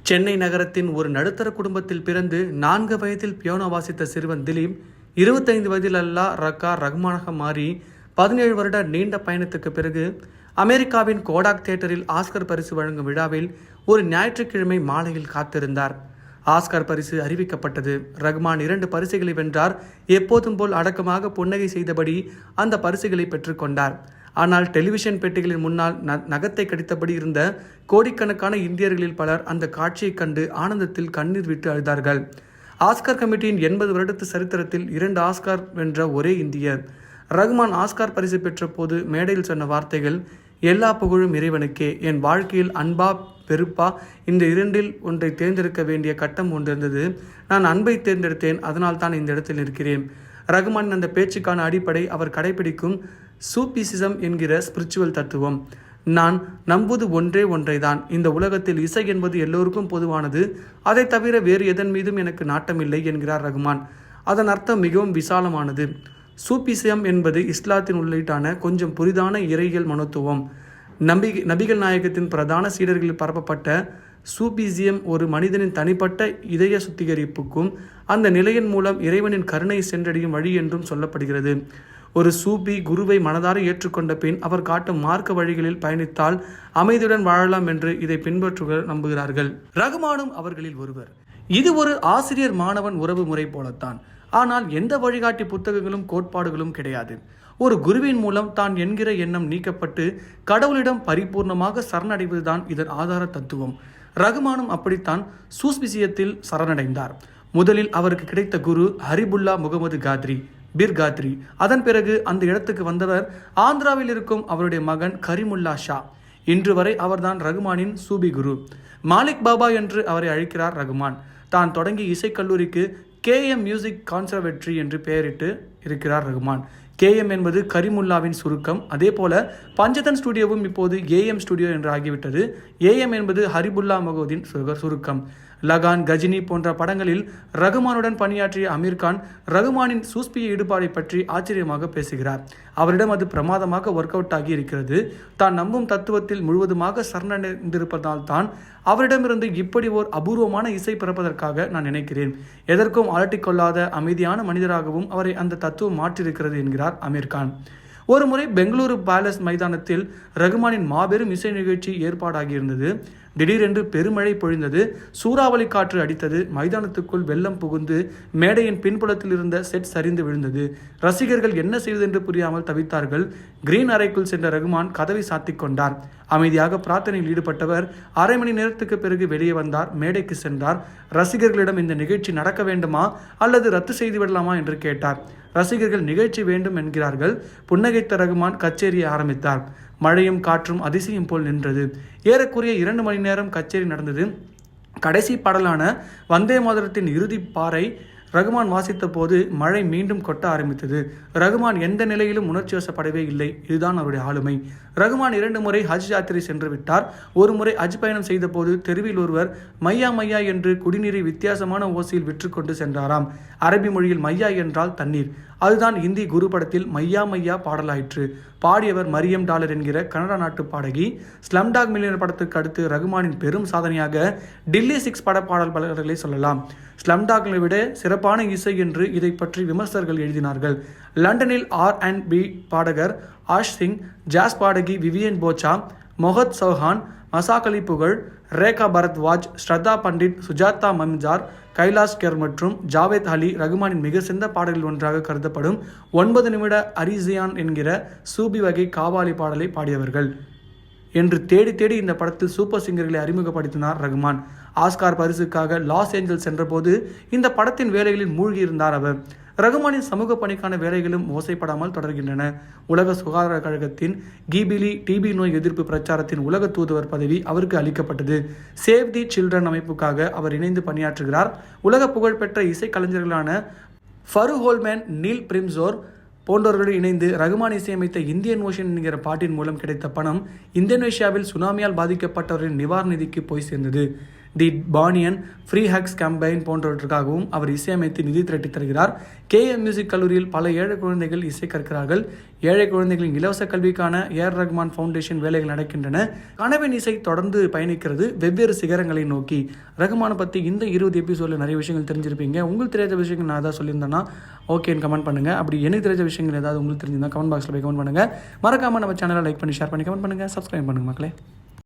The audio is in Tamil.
சென்னை நகரத்தின் ஒரு நடுத்தர குடும்பத்தில் பிறந்து 4 வயதில் பியானோ வாசித்த சிறுவன் திலீப் 25 வயதில் அல்லா ரக்கா ரஹ்மானாக மாறி 17 வருட நீண்ட பயணத்துக்கு பிறகு அமெரிக்காவின் கோடாக் தியேட்டரில் ஆஸ்கர் பரிசு வழங்கும் விழாவில் ஒரு ஞாயிற்றுக்கிழமை மாலையில் காத்திருந்தார். ஆஸ்கர் பரிசு அறிவிக்கப்பட்டது. ரஹ்மான் 2 பரிசுகளை வென்றார். எப்போதும் போல் அடக்கமாக புன்னகை செய்தபடி அந்த பரிசுகளை பெற்றுக்கொண்டார். ஆனால் டெலிவிஷன் பெட்டிகளின் முன்னால் நகத்தை கடித்தபடி இருந்த கோடிக்கணக்கான இந்தியர்களில் பலர் அந்த காட்சியை கண்டு ஆனந்தத்தில் கண்ணீர் விட்டு அழுதார்கள். ஆஸ்கர் கமிட்டியின் 80 வருடத்து சரித்திரத்தில் 2 ஆஸ்கார் வென்ற ஒரே இந்தியர். ரஹ்மான் ஆஸ்கார் பரிசு பெற்ற போது மேடையில் சொன்ன வார்த்தைகள், எல்லா புகழும் இறைவனுக்கே. என் வாழ்க்கையில் அன்பா வெறுப்பா இந்த 2இல் ஒன்றை தேர்ந்தெடுக்க வேண்டிய கட்டம் ஒன்றிருந்தது. நான் அன்பை தேர்ந்தெடுத்தேன். அதனால் தான் இந்த இடத்தில் இருக்கிறேன். ரஹ்மான் அந்த பேச்சுக்கான அடிப்படை அவர் கடைபிடிக்கும் சூபிசிசம் என்கிற ஸ்பிரிச்சுவல் தத்துவம். நான் நம்புவது ஒன்றைதான். இந்த உலகத்தில் இசை என்பது எல்லோருக்கும் பொதுவானது. அதை தவிர வேறு எதன் மீதும் எனக்கு நாட்டமில்லை என்கிறார் ரஹ்மான். அதன் அர்த்தம் மிகவும் விசாலமானது. சூபிசம் என்பது இஸ்லாத்தின் உள்ளீட்டான கொஞ்சம் புரிதான இறையியல் மனோத்துவம். நபிகள் நாயகத்தின் பிரதான சீடர்களில் பரப்பப்பட்ட சூபிசியம் ஒரு மனிதனின் தனிப்பட்ட இதய சுத்திகரிப்புக்கும் அந்த நிலையின் மூலம் இறைவனின் கருணை சென்றடையும் வழி என்றும் சொல்லப்படுகிறது. ஒரு சூபி குருவை மனதார ஏற்றுக்கொண்ட பின் அவர் காட்டும் மார்க்க வழிகளில் பயணித்தால் அமைதியுடன் வாழலாம் என்று இதை பின்பற்றுவர் நம்புகிறார்கள். ரஹ்மானும் அவர்களில் ஒருவர். இது ஒரு ஆசிரியர் மாணவன் உறவு முறை போலத்தான். ஆனால் எந்த வழிகாட்டி புத்தகங்களும் கோட்பாடுகளும் கிடையாது. ஒரு குருவின் மூலம் தான் என்கிற எண்ணம் நீக்கப்பட்டு கடவுளிடம் பரிபூர்ணமாக சரணடைவதுதான் இதன் ஆதார தத்துவம். ரஹ்மானும் அப்படித்தான் சூஸ்பிசியத்தில் சரணடைந்தார். முதலில் அவருக்கு கிடைத்த குரு ஹரிபுல்லா முகமது காத்ரி, பிர் காத்ரி. அதன் பிறகு அந்த இடத்துக்கு வந்தவர் ஆந்திராவில் இருக்கும் அவருடைய மகன் கரிமுல்லா ஷா. இன்று வரை அவர்தான் ரஹ்மானின் சூபி குரு. மாலிக் பாபா என்று அவரை அழைக்கிறார் ரஹ்மான். தான் தொடங்கிய இசைக்கல்லூரிக்கு KM மியூசிக் கான்சர்வேட்டரி என்று பெயரிட்டு இருக்கிறார் ரஹ்மான். KM என்பது கரிமுல்லாவின் சுருக்கம். அதே போல பஞ்சதன் ஸ்டுடியோவும் இப்போது AM ஸ்டுடியோ என்று ஆகிவிட்டது. AM என்பது ஹரிபுல்லா மகோதின் சுருக்கம். லகான், கஜினி போன்ற படங்களில் ரஹ்மானுடன் பணியாற்றிய அமீர்கான் ரஹ்மானின் சூஸ்பிய ஈடுபாடை பற்றி ஆச்சரியமாக பேசுகிறார். அவரிடம் அது பிரமாதமாக ஒர்க் அவுட் ஆகி இருக்கிறது. தான் நம்பும் தத்துவத்தில் முழுவதுமாக சரணடைந்திருப்பதால் தான் அவரிடமிருந்து இப்படி ஓர் அபூர்வமான இசை பிறப்பதற்காக நான் நினைக்கிறேன். எதற்கும் அலட்டிக்கொள்ளாத அமைதியான மனிதராகவும் அவரை அந்த தத்துவம் மாற்றியிருக்கிறது என்கிறார் அமீர்கான். ஒரு முறை பெங்களூரு பேலஸ் மைதானத்தில் ரஹ்மானின் மாபெரும் இசை நிகழ்ச்சி ஏற்பாடாகியிருந்தது. திடீரென்று பெருமழை பொழிந்தது. சூறாவளி காற்று அடித்தது. மைதானத்துக்குள் வெள்ளம் புகுந்து மேடையின் பின்புலத்தில் இருந்த செட் சரிந்து விழுந்தது. ரசிகர்கள் என்ன செய்வதென்று புரியாமல் தவித்தார்கள். கிரீன் அறைக்குள் சென்ற ரஹ்மான் கதவை சாத்திக் கொண்டார். அமைதியாக பிரார்த்தனையில் ஈடுபட்டவர் அரை மணி நேரத்துக்கு பிறகு வெளியே வந்தார். மேடைக்கு சென்றார். ரசிகர்களிடம் இந்த நிகழ்ச்சி நடக்க வேண்டுமா அல்லது ரத்து செய்து விடலாமா என்று கேட்டார். ரசிகர்கள் நிகழ்ச்சி வேண்டும் என்கிறார்கள். புன்னகைத்த ரஹ்மான் கச்சேரியை ஆரம்பித்தார். மழையும் காற்றும் அதிசயம் போல் நின்றது. ஏறக்குறைய 2 மணி நேரம் கச்சேரி நடந்தது. கடைசி பாடலான வந்தே மாதரத்தின் இறுதி பாறை ரஹ்மான் வாசித்த போது மழை மீண்டும் கொட்ட ஆரம்பித்தது. ரஹ்மான் எந்த நிலையிலும் உணர்ச்சி வசப்படவே இல்லை. இதுதான் அவருடைய ஆளுமை. ரஹ்மான் 2 முறை ஹஜ் யாத்திரை சென்று விட்டார். ஒரு முறை ஹஜ் பயணம் செய்த போது தெருவில் ஒருவர் மையா மையா என்று குடிநீரை வித்தியாசமான ஓசையில் விற்றுக்கொண்டு சென்றாராம். அரபி மொழியில் மையா என்றால் தண்ணீர். அதுதான் இந்தி குரு படத்தில் மையா மையா பாடலாயிற்று. பாடியவர் மரியம் டாலர் என்கிற கனடா நாட்டு பாடகி. ஸ்லம்டாக் மில்லியனர் படத்துக்கு அடுத்து ரஹ்மானின் பெரும் சாதனையாக டில்லி 6 பட பாடல்களை சொல்லலாம். ஸ்லம்டாக்களை விட சிறப்பான இசை என்று இதை பற்றி விமர்சகர்கள் எழுதினார்கள். லண்டனில் R&B பாடகர் ஆஷ் சிங், ஜாஸ் பாடகி விவியன் போச்சா, மொஹத் சௌஹான், மசாகலி புகழ், ரேகா பரத்வாஜ், ஸ்ரத்தா பண்டிட், சுஜாதா மம்ஜார், கைலாஷ் கெர் மற்றும் ஜாவேத் அலி ரஹ்மானின் மிக சிறந்த பாடல்கள் ஒன்றாக கருதப்படும் 9 நிமிட அரிசியான் என்கிற சூபி வகை காவாலி பாடலை பாடியவர்கள் என்று தேடி தேடி இந்த படத்தில் சூப்பர் சிங்கர்களை அறிமுகப்படுத்தினார் ரஹ்மான். ஆஸ்கார் பரிசுக்காக லாஸ் ஏஞ்சல்ஸ் சென்றபோது இந்த படத்தின் வேலைகளில் மூழ்கியிருந்தார் அவர். ரஹ்மானின் சமூக பணிக்கான வேலைகளும் ஓசைப்படாமல் தொடர்கின்றன. உலக சுகாதார கழகத்தின் கிபிலி டிபி நோய் எதிர்ப்பு பிரச்சாரத்தின் உலக தூதுவர் பதவி அவருக்கு அளிக்கப்பட்டது. சேவ் தி சில்ட்ரன் அமைப்புக்காக அவர் இணைந்து பணியாற்றுகிறார். உலக புகழ்பெற்ற இசை கலைஞர்களான ஃபரு ஹோல்மேன், நீல் பிரிம்சோர் போன்றவர்களுடன் இணைந்து ரஹ்மான் இசையமைத்த இந்தியன் ஓஷன் என்கிற பாட்டின் மூலம் கிடைத்த பணம் இந்தோனேஷியாவில் சுனாமியால் பாதிக்கப்பட்டவர்களின் நிவாரண நிதிக்கு போய் சேர்ந்தது. தி பானியன் ஃப்ரீ ஹக்ஸ் கேம்பெயின் போன்றவற்றுக்காகவும் அவர் இசையமைத்து நிதி திரட்டி தருகிறார். கேஎம் மியூசிக் கல்லூரியில் பல ஏழை குழந்தைகள் இசை கற்கிறார்கள். ஏழை குழந்தைகளின் இலவச கல்விக்கான ஏஆர் ரஹ்மான் ஃபவுண்டேஷன் வேலைகள் நடக்கின்றன. கனவின் இசை தொடர்ந்து பயணிக்கிறது வெவ்வேறு சிகரங்களை நோக்கி. ரஹ்மானை பற்றி இந்த 20 எபிசோடில் நிறைய விஷயங்கள் தெரிஞ்சிருப்பீங்க. உங்களுக்கு தெரியாத விஷயங்கள் நான் ஏதாவது சொல்லியிருந்தேன்னா ஓகேன்னு கமெண்ட் பண்ணுங்கள். அப்படி எனக்கு தெரிஞ்ச விஷயங்கள் ஏதாவது உங்களுக்கு தெரிஞ்சிருந்தால் கமெண்ட் பாக்ஸில் போய் கமெண்ட் பண்ணுங்கள். மறக்காமல் நம்ம சேனலை லைக் பண்ணி ஷேர் பண்ணி கமெண்ட் பண்ணுங்கள். சப்ஸ்கிரைப் பண்ணுங்கள் மக்களே.